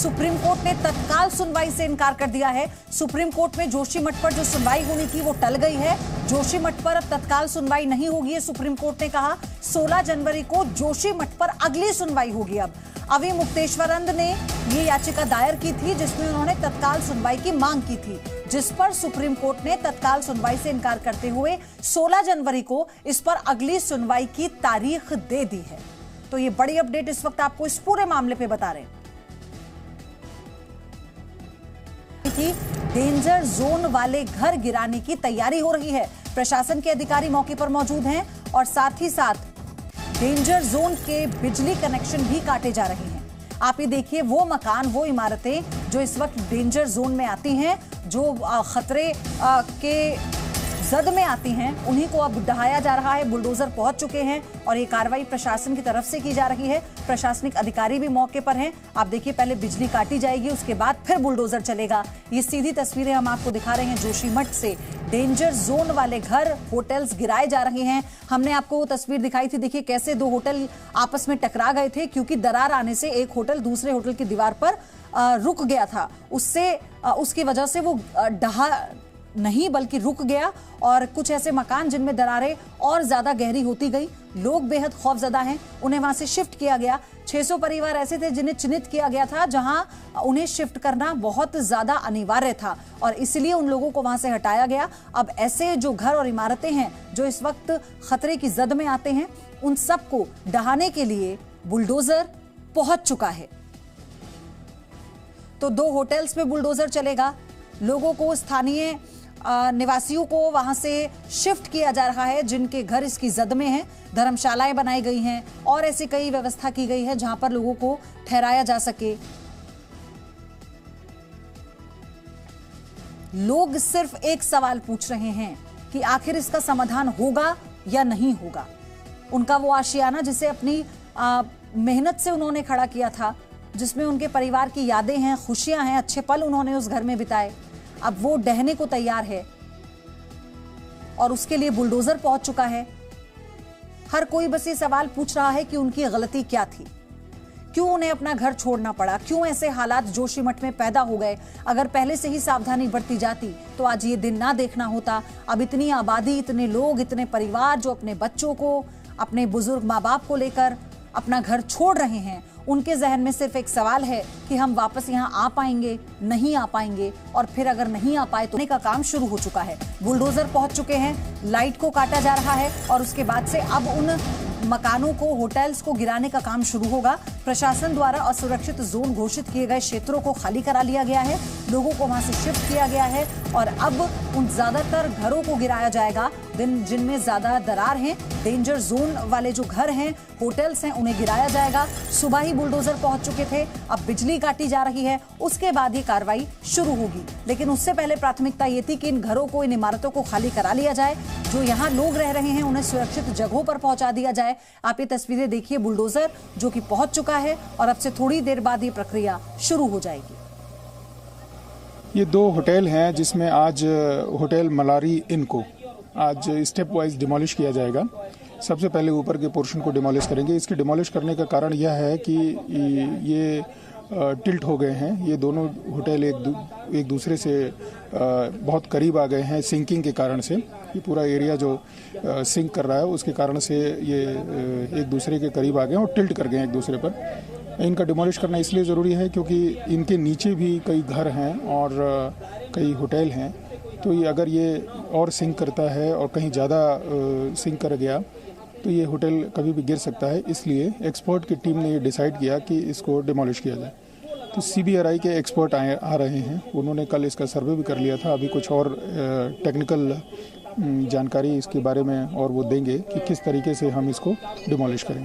Supreme court ने तत्काल सुनवाई से इनकार कर दिया है। सुप्रीम कोर्ट में जोशीमठ पर जो सुनवाई होनी थी वो टल गई है। जोशीमठ पर अब तत्काल सुनवाई नहीं होगी, ये सुप्रीम कोर्ट ने कहा। 16 जनवरी को जोशीमठ पर अगली सुनवाई होगी। अब अभी मुक्तेश्वरंद ने ये याचिका दायर की थी जिसमें उन्होंने तत्काल सुनवाई की मांग की थी, जिस पर सुप्रीम कोर्ट ने तत्काल सुनवाई से इनकार करते हुए 16 जनवरी को इस पर अगली सुनवाई की तारीख दे दी है। तो ये बड़ी अपडेट इस वक्त आपको इस पूरे मामले पे बता रहे हैं कि डेंजर जोन वाले घर गिराने की तैयारी हो रही है। प्रशासन के अधिकारी मौके पर मौजूद हैं और साथ ही साथ डेंजर जोन के बिजली कनेक्शन भी काटे जा रहे हैं। आप ये देखिए, वो मकान, वो इमारतें जो इस वक्त डेंजर जोन में आती हैं, जो खतरे के जद में आती हैं, उन्हीं को अब ढहाया जा रहा है। बुलडोजर पहुंच चुके हैं और ये कार्रवाई प्रशासन की तरफ से की जा रही है। प्रशासनिक अधिकारी भी मौके पर हैं। आप देखिए, पहले बिजली काटी जाएगी, उसके बाद फिर बुलडोजर चलेगा। ये सीधी तस्वीरें हम आपको दिखा रहे हैं जोशीमठ से। डेंजर जोन वाले घर, होटल्स गिराए जा रहे हैं। हमने आपको वो तस्वीर दिखाई थी, देखिए कैसे दो होटल आपस में टकरा गए थे, क्योंकि दरार आने से एक होटल दूसरे होटल की दीवार पर रुक गया था। उसकी वजह से वो ढहा नहीं बल्कि रुक गया और कुछ ऐसे मकान जिनमें दरारें और ज्यादा गहरी होती गई। लोग बेहद खौफजदा हैं, उन्हें वहां से शिफ्ट किया गया। 600 परिवार ऐसे थे जिन्हें चिन्हित किया गया था, जहां उन्हें शिफ्ट करना बहुत ज्यादा अनिवार्य था और इसलिए उन लोगों को वहां से हटाया गया। अब ऐसे जो घर और इमारतें हैं जो इस वक्त खतरे की जद में आते हैं, उन सबको ढहाने के लिए बुलडोजर पहुंच चुका है। तो 2 होटल्स में बुलडोजर चलेगा। लोगों को, स्थानीय निवासियों को वहां से शिफ्ट किया जा रहा है जिनके घर इसकी जद में हैं। धर्मशालाएं बनाई गई हैं और ऐसी कई व्यवस्था की गई है जहां पर लोगों को ठहराया जा सके। लोग सिर्फ एक सवाल पूछ रहे हैं कि आखिर इसका समाधान होगा या नहीं होगा। उनका वो आशियाना जिसे अपनी मेहनत से उन्होंने खड़ा किया था, जिसमें उनके परिवार की यादें हैं, खुशियां हैं, अच्छे पल उन्होंने उस घर में बिताए, अब वो ढहने को तैयार है और उसके लिए बुलडोजर पहुंच चुका है। हर कोई बस ये सवाल पूछ रहा है कि उनकी गलती क्या थी, क्यों उन्हें अपना घर छोड़ना पड़ा, क्यों ऐसे हालात जोशीमठ में पैदा हो गए। अगर पहले से ही सावधानी बरती जाती तो आज ये दिन ना देखना होता। अब इतनी आबादी, इतने लोग, इतने परिवार जो अपने बच्चों को, अपने बुजुर्ग माँ बाप को लेकर अपना घर छोड़ रहे हैं, उनके जहन में सिर्फ एक सवाल है कि हम वापस यहाँ आ पाएंगे, नहीं आ पाएंगे, और फिर अगर नहीं आ पाए तो का काम शुरू हो चुका है। बुलडोजर पहुंच चुके हैं, लाइट को काटा जा रहा है और उसके बाद से अब उन मकानों को, होटल्स को गिराने का काम शुरू होगा। प्रशासन द्वारा असुरक्षित जोन घोषित किए गए क्षेत्रों को खाली करा लिया गया है, लोगों को वहां से शिफ्ट किया गया है और अब उन ज्यादातर घरों को गिराया जाएगा जिनमें ज्यादा दरार हैं। डेंजर जोन वाले जो घर हैं, होटल्स हैं, उन्हें गिराया जाएगा। सुबह ही बुलडोजर पहुंच चुके थे, अब बिजली काटी जा रही है, उसके बाद ये कार्रवाई शुरू होगी। लेकिन उससे पहले प्राथमिकता ये थी कि इन घरों को, इन इमारतों को खाली करा लिया जाए। जो यहाँ लोग रह रहे हैं उन्हें सुरक्षित जगहों पर पहुंचा दिया जाए। आप ये तस्वीरें देखिए, बुलडोजर जो कि पहुंच चुका है और अब से थोड़ी देर बाद ये प्रक्रिया शुरू हो जाएगी। ये 2 होटल हैं जिसमें आज होटल मलारी इन को आज स्टेप वाइज डिमोलिश किया जाएगा। सबसे पहले ऊपर के पोर्शन को डिमोलिश करेंगे। इसके डिमोलिश करने का कारण यह है कि ये टिल्ट हो गए हैं। ये दोनों होटल एक दूसरे से बहुत करीब आ गए हैं सिंकिंग के कारण से। ये पूरा एरिया जो सिंक कर रहा है उसके कारण से ये एक दूसरे के करीब आ गए हैं और टिल्ट कर गए हैं एक दूसरे पर। इनका डिमोलिश करना इसलिए ज़रूरी है क्योंकि इनके नीचे भी कई घर हैं और कई होटल हैं। तो ये अगर ये और सिंक करता है और कहीं ज़्यादा सिंक कर गया तो ये होटल कभी भी गिर सकता है। इसलिए एक्सपर्ट की टीम ने ये डिसाइड किया कि इसको डिमोलिश किया जाए। तो CBRI के एक्सपर्ट आ रहे हैं, उन्होंने कल इसका सर्वे भी कर लिया था। अभी कुछ और टेक्निकल जानकारी इसके बारे में और वो देंगे कि किस तरीके से हम इसको डिमोलिश करेंगे।